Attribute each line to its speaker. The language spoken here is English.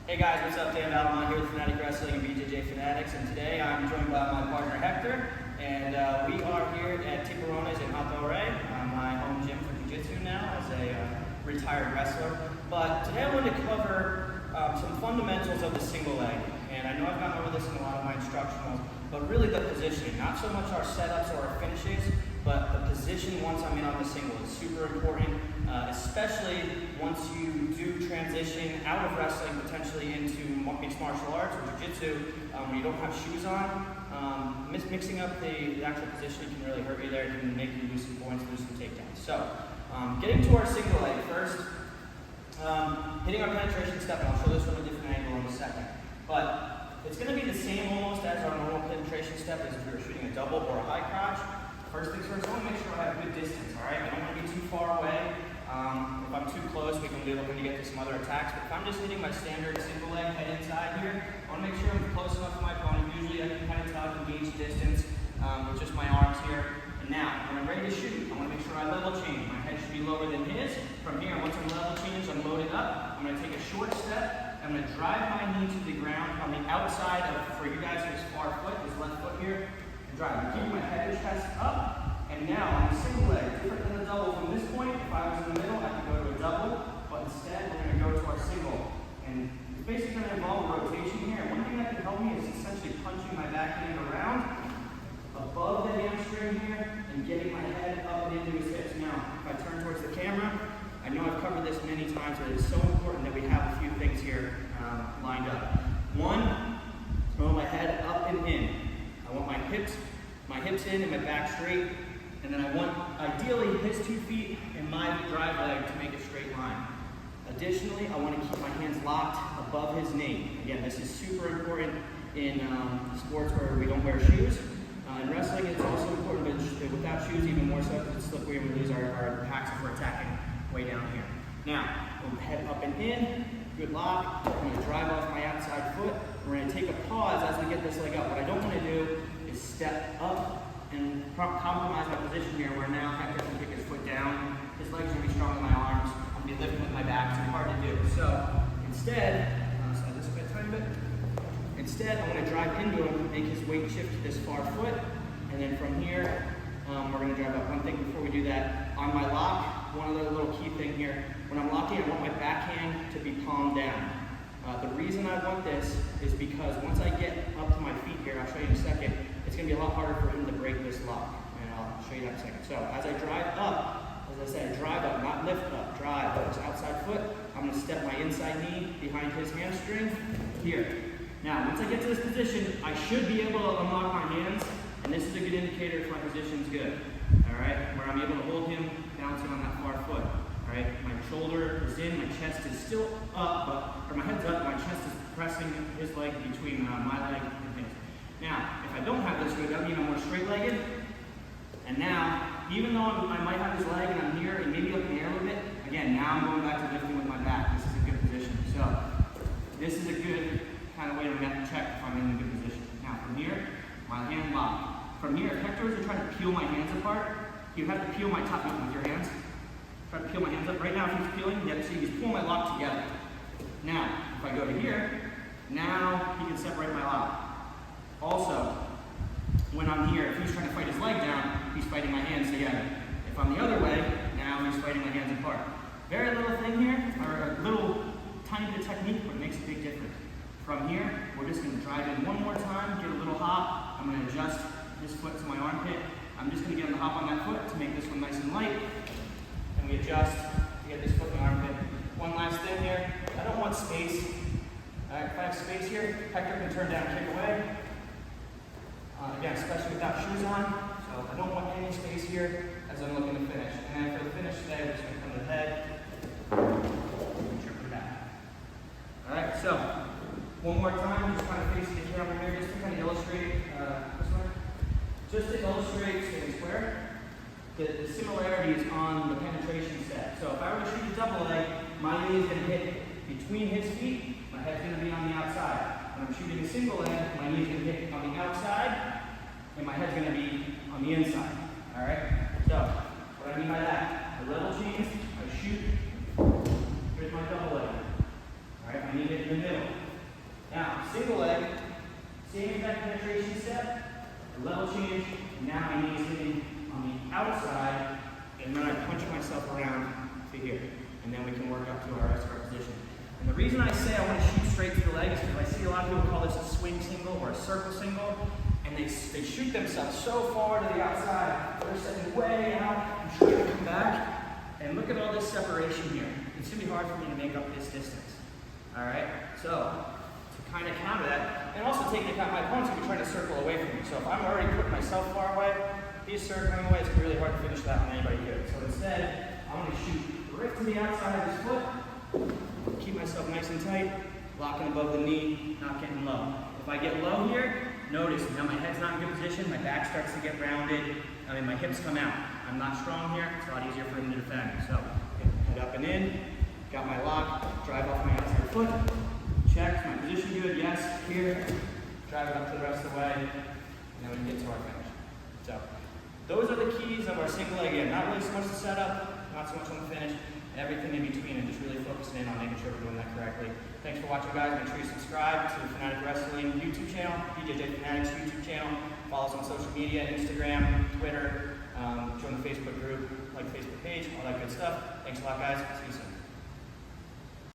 Speaker 1: Hey guys, what's up? Dan Vallimont here with Fanatic Wrestling and BJJ Fanatics, and today I'm joined by my partner Hector, and we are here at Tiburones in Hato Rey, my home gym for Jiu-Jitsu now as a retired wrestler. But today I wanted to cover some fundamentals of the single leg, and I know I've gone over this in a lot of my instructionals, but really the positioning, not so much our setups or our finishes, but the position once I'm in on the single is super important, especially once you do transition out of wrestling potentially into mixed martial arts or jiu-jitsu when you don't have shoes on. Mixing up the actual positioning can really hurt you there. It can make you lose some points, lose some takedowns. So getting to our single leg first, hitting our penetration step, and I'll show this from a different angle in a second. But it's going to be the same almost as our normal penetration step as if we were shooting a double or a high crotch. First things first, I want to make sure I have good distance, all right? I don't want to be too far away. If I'm too close, we can be able to get to some other attacks. But if I'm just hitting my standard single leg head inside here, I want to make sure I'm close enough to my opponent. Usually I can kind of tell I can gauge distance with just my arms here. And now, when I'm ready to shoot, I want to make sure I level change. My head should be lower than his. From here, once I'm level changed, I'm loaded up. I'm going to take a short step. I'm going to drive my knee to the ground on the outside of, for you guys, his far foot, his left foot here. I'm keeping my head and chest up, and now on the single leg, different than the double from this point. If I was in the middle, I could go to a double, but instead we're going to go to our single. And it's basically going to involve a rotation here. One thing that can help me is essentially punching my backhand around above the hamstring here and getting my head up and into his hips. Now, if I turn towards the camera, I know I've covered this many times, but it's so important that we have a few things here lined up. One, throw my head up and in. I want my hips in and my back straight, and then I want, ideally, his 2 feet and my drive leg to make a straight line. Additionally, I want to keep my hands locked above his knee. Again, this is super important in sports where we don't wear shoes. In wrestling, it's also important, but without shoes, even more so, because it's slippery and we lose our hacks if we're attacking way down here. Now, head up and in, good lock. I'm going to drive off my outside foot. We're going to take a pause as we get this leg up. What I don't want to do is step up and compromise my position here where now Hector can kick his foot down. His legs are going to be strong in my arms. I'm going to be lifting with my back. It's hard to do. So instead, slide this way a tiny bit. Instead, I'm going to drive into him, make his weight shift to this far foot. And then from here, we're going to drive up. One thing before we do that, on my lock, one other little key thing here. When I'm locking, I want my backhand to be palm down. The reason I want this is because once I get up to my feet here, I'll show you in a second, it's going to be a lot harder for him to break this lock. And I'll show you that in a second. So as I drive up, as I said, drive up, not lift up, drive. This outside foot, I'm going to step my inside knee behind his hamstring here. Now, once I get to this position, I should be able to unlock my hands, and this is a good indicator if my position's good. All right, where I'm able to hold him bouncing on that far foot. All right, my shoulder is in, my chest is still up, or my head's up, my chest is pressing his leg between my leg and his. Now, if I don't have this good, that means I'm more straight-legged. And now, even though I might have his leg and I'm here and maybe up in the air a little bit, again, now I'm going back to lifting with my back. This is a good position. So, this is a good kind of way to check if I'm in a good position. Now, from here, my hand locked. From here, if Hector was to try to peel my hands apart, you have to peel my top with your hands. Try to peel my hands up. Right now, if he's peeling, see, he's pulling my lock together. Now, if I go to here, now he can separate my lock. Also, when I'm here, if he's trying to fight his leg down, he's fighting my hands together. If I'm the other way, now he's fighting my hands apart. Very little thing here, or a little tiny bit of technique, but it makes a big difference. From here, we're just going to drive in one more time, get a little hop. I'm going to adjust this foot to my armpit. I'm just going to get on the hop on that foot to make this one nice and light. And we adjust to get this foot in the armpit. One last thing here, I don't want space. If I have space here, Hector can turn down, kick away. Again, especially without shoes on. So I don't want any space here as I'm looking to finish. And then for the finish today, we're just going to come to the head and trip it back. Alright, so one more time, just kind of facing the camera here, just to kind of illustrate this one. Just to illustrate staying square, the similarities on the penetration step. So if I were to shoot a double leg, my knee is going to hit between his feet, my head's going to be on the outside. When I'm shooting a single leg, my knee is going to hit on the outside, and my head's going to be on the inside. Alright? So, what I mean by that, I level change, I shoot, here's my double leg. Alright, my knee hit in the middle. single leg, same exact penetration step, a level change, and now my knee is hitting on the outside, and then I punch myself around to here. And then we can work up to our rest of our position. And the reason I say I want to shoot straight to the leg is because I see a lot of people call this a swing single or a circle single, and they shoot themselves so far to the outside, they're stepping way out and trying to come back. And look at all this separation here. It's going to be hard for me to make up this distance. All right? So, to kind of counter that, and also taking into account my opponent's going to be trying to circle away from me. So if I'm already putting myself far away, he's circling away, it's going to be really hard to finish that on anybody here. So instead, I'm going to shoot right to the outside of his foot, keep myself nice and tight, locking above the knee, not getting low. If I get low here, notice now my head's not in good position, my back starts to get rounded, my hips come out. I'm not strong here, it's a lot easier for him to defend. So, head up and in, got my lock, drive off my outside foot, check, my position good, yes, here, drive it up to the rest of the way, and then we can get to our finish. So, those are the keys of our single leg. Again, not really so much the setup, not so much on the finish, and everything in between, and just really focusing in on making sure we're doing that correctly. Thanks for watching, guys. Make sure you subscribe to the Fanatic Wrestling YouTube channel, BJJ Fanatics YouTube channel. Follow us on social media, Instagram, Twitter, join the Facebook group, like the Facebook page, all that good stuff. Thanks a lot, guys. See you soon.